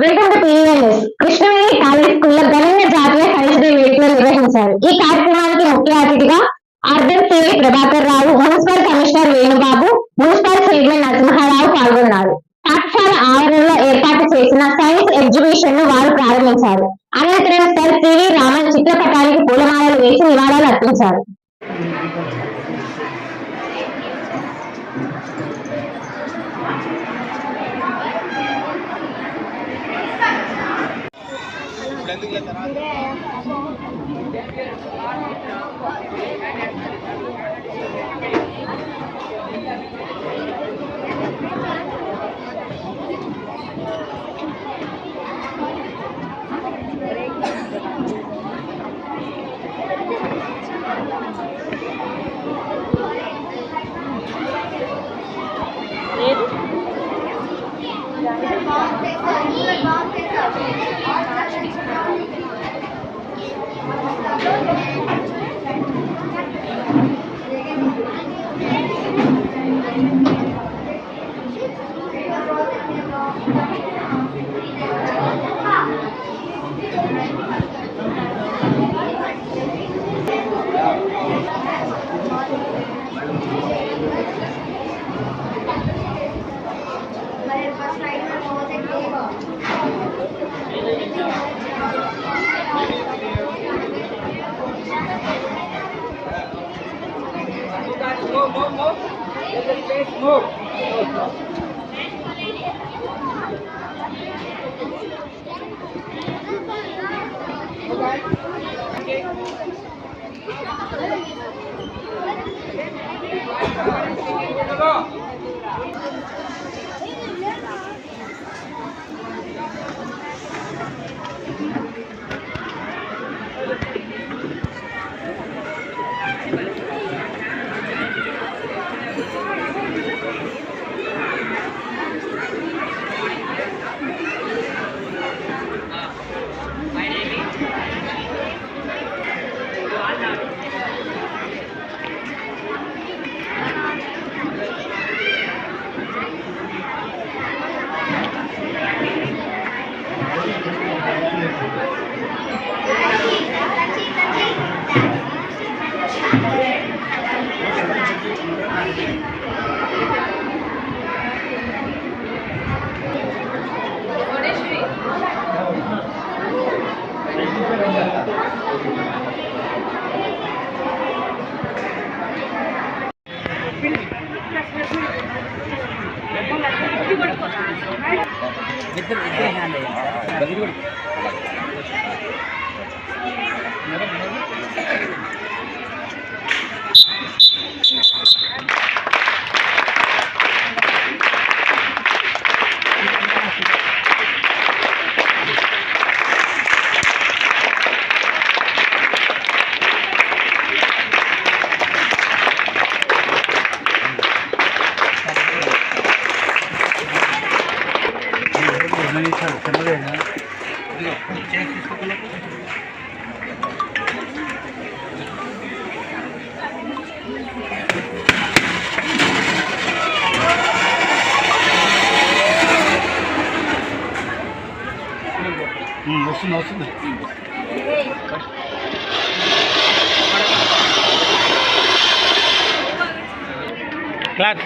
Welcome to PENS. Krishnaveni college స్కూల్లో ఘనంగా జాతీయ సైన్స్ డే వేడుకలు నిర్వహించారు. ఈ కార్యక్రమానికి ముఖ్య అతిథిగా urban CI Prabhakar Rao, municipal commissioner Venu Babu, municipal chairman Narasimha Rao పాల్గొన్నారు. పాఠశాల ఆవరణలో ఏర్పాటు చేసిన సైన్స్ ఎగ్జిబిషన్ ను వారు ప్రారంభించారు. అనంతరం సర్ సివి రామన్ చిత్రపటానికి పూలమాలలు వేసి నివాళులు అర్పించారు. Move. వస్తుంది class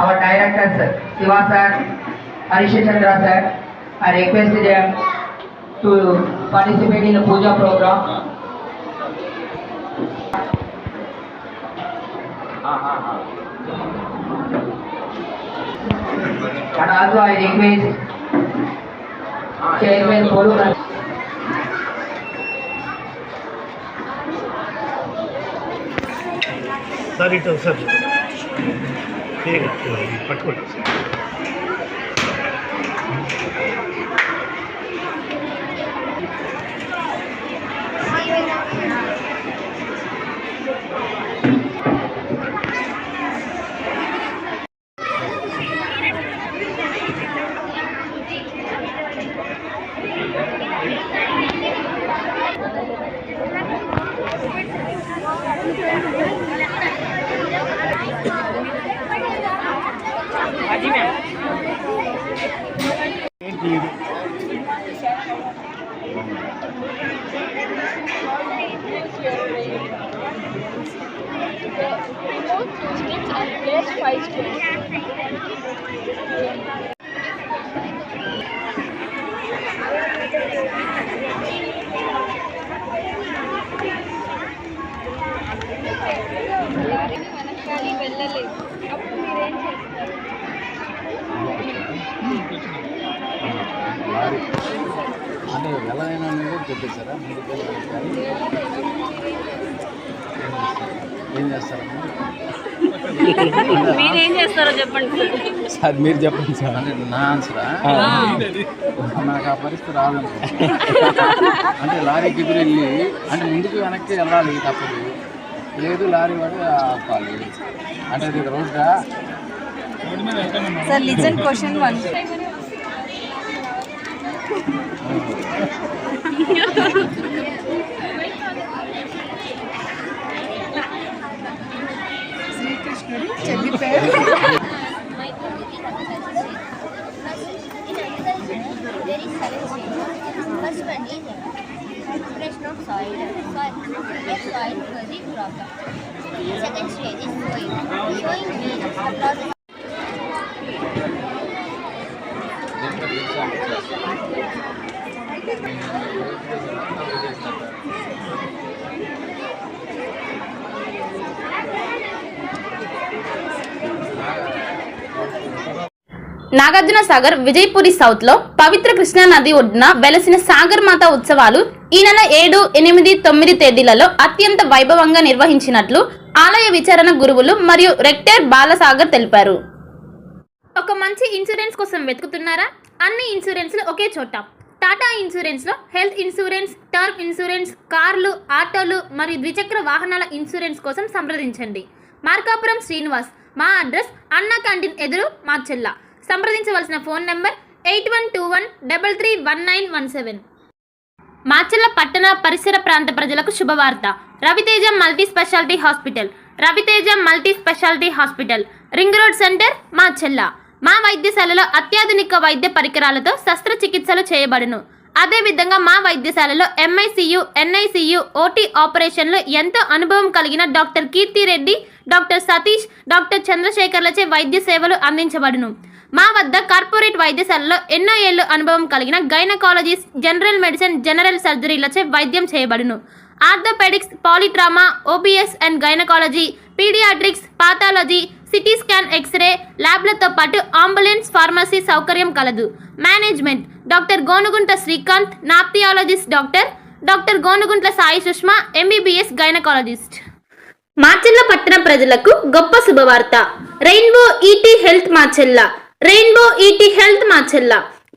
our directors Siva sir, Harisha Chandra sir, I requested them to participate in the puja program. And also I request Chairman Polu. Sorry to sir. ठीक है पटको వెళ్ళలేదు అప్పుడు మీరేం చేస్తారు? అంటే వెళ్ళైనా చెప్పేశారా ఏం చేస్తారా మీరేం చేస్తారో చెప్పండి సార్. మీరు చెప్పండి సార్. అంటే నా ఆన్సరా? నాకు ఆ పరిస్థితి రాదు. అంటే లారీకి ఎదురు వెళ్ళి అంటే ముందుకు వెనక్కి వెళ్ళాలి తప్పదు, లేదు లారీ వాడు ఆపాలి. అంటే అది రోడ్డా? Sir listen question 1. శ్రీకృష్ణుడు చెల్లిపోయాడు. First one is preparation of soil. Prepare soil for the crop. Second stage is sowing. Sowing means the process. Nagarjuna Sagar Vijayapuri south లో పవిత్ర కృష్ణా నది ఒడ్డున వెలసిన సాగర్ మాత ఉత్సవాలు ఈ నెల 7, 8, 9 తేదీలలో అత్యంత వైభవంగా నిర్వహించినట్లు ఆలయ విచారణ గురువులు మరియు రెక్టర్ బాలసాగర్ తెలిపారు. ఒక మంచి ఇన్సూరెన్స్ కోసం వెతుకుతున్నారా? అన్ని ఇన్సూరెన్స్లు ఒకే చోట. టాటా ఇన్సూరెన్స్ లో హెల్త్ ఇన్సూరెన్స్, టర్మ్ ఇన్సూరెన్స్, కార్లు, ఆటోలు మరియు ద్విచక్ర వాహనాల ఇన్సూరెన్స్ కోసం సంప్రదించండి. మార్కాపురం శ్రీనివాస్. మా అడ్రస్ అన్నా క్యాంటీన్ ఎదురు మార్చెల్ల. సంప్రదించవలసిన ఫోన్ నంబర్ 8121331917. మార్చెల్ల పట్టణ పరిసర ప్రాంత ప్రజలకు శుభవార్త. Raviteja multi speciality hospital. Raviteja multi speciality hospital, ring road centre, Marchella. మా వైద్యశాలలో అత్యాధునిక వైద్య పరికరాలతో శస్త్రచికిత్సలు చేయబడును. అదేవిధంగా మా వైద్యశాలలో MICU, NICU, OT ఆపరేషన్లు ఎంతో అనుభవం కలిగిన doctor Keerthi Reddy, doctor Satish, doctor చంద్రశేఖర్లచే వైద్య సేవలు అందించబడును. మా వద్ద కార్పొరేట్ వైద్యశాలలో ఎన్నో ఏళ్లు అనుభవం కలిగిన గైనకాలజిస్ట్, జనరల్ మెడిసిన్, జనరల్ సర్జరీలచే వైద్యం చేయబడును. Orthopaedics, polytrauma, OBS and gynaecology, paediatrics, pathology, CT scan, X-ray ల్యాబ్లతో పాటు అంబులెన్స్, ఫార్మసీ సౌకర్యం కలదు. Management doctor Gonuguntla Srikanth, ophthalmologist doctor Gonuguntla Sai Sushma, MBBS gynaecologist. Macherla పట్టణ ప్రజలకు గొప్ప శుభవార్త. Rainbow ET health Macherla. Rainbow ET health Macherla.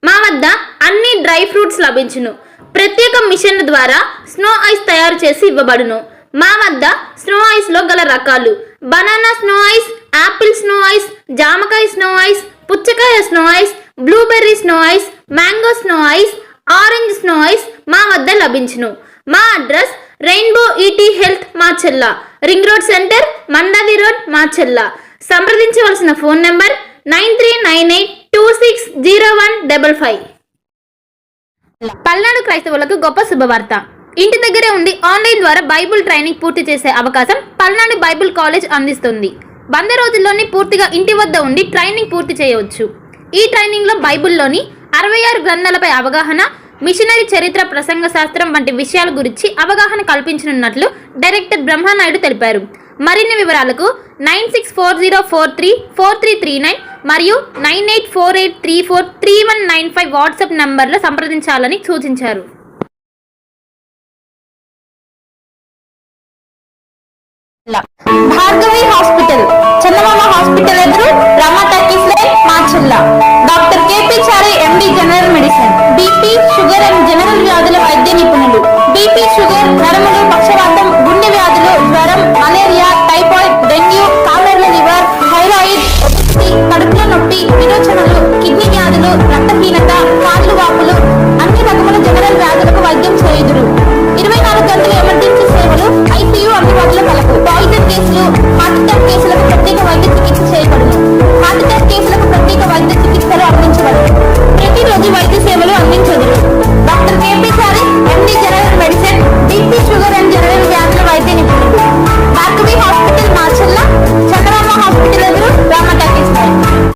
మా వద్ద అన్ని డ్రై ఫ్రూట్స్ లభించును. ప్రత్యేక మిషన్ల ద్వారా స్నో ఐస్ తయారు చేసి ఇవ్వబడును. మా వద్ద స్నో ఐస్ లో గల రకాలు: banana snow ice, apple snow ice, జామకాయ స్నో ఐస్, పుచ్చకాయ snow ice, blueberry snow ice, mango snow ice, orange snow ice మా వద్ద లభించును. మా address rainbow ET health Macherla, ring road centre, Mandavi road, Macherla. సంప్రదించవలసిన ఫోన్ నంబర్ 9398260155. పల్నాడు క్రైస్తవులకు గొప్ప శుభవార్త. ఇంటి దగ్గరే ఉండి ఆన్లైన్ ద్వారా బైబుల్ ట్రైనింగ్ పూర్తి చేసే అవకాశం పల్నాడు బైబుల్ కాలేజ్ అందిస్తుంది. 100 రోజుల్లోని పూర్తిగా ఇంటి వద్ద ఉండి ట్రైనింగ్ పూర్తి చేయవచ్చు. ఈ ట్రైనింగ్లో బైబుల్లోని 66 గ్రంథాలపై అవగాహన, మిషనరీ చరిత్ర, ప్రసంగ శాస్త్రం వంటి విషయాల గురించి అవగాహన కల్పించనున్నట్లు డైరెక్టర్ బ్రహ్మానాయుడు తెలిపారు. మరిన్ని వివరాలకు 9640434339 మరియు 9848343195 వాట్సాప్ నంబర్లో సంప్రదించాలని సూచించారు. భార్గవి హాస్పిటల్, చందమామ హాస్పిటల్ ఎదురు, Rama talkies line, Macherla. Doctor KP Chari, MD general medicine.